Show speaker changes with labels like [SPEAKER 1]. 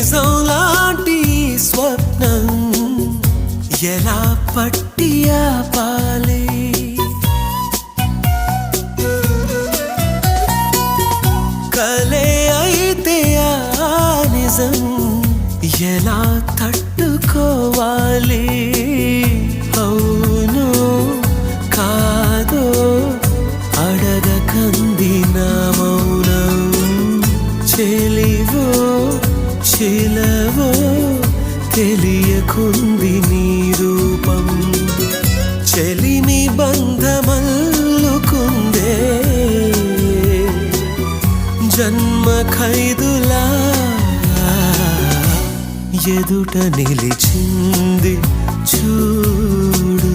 [SPEAKER 1] నిజంలాంటి స్వప్నం ఎలా పట్టి ఆపాలి కలే అయితే ఆ నిజం ఎలా తట్టుకోవాలి అవును కాదో అడగకంది నా మౌనం చెలివో చిలవో తెలియకుంది నీ రూపం చెలిమి బంధమల్లుకుందే జన్మ ఖైదులా ఎదుట నిలిచింది చూడు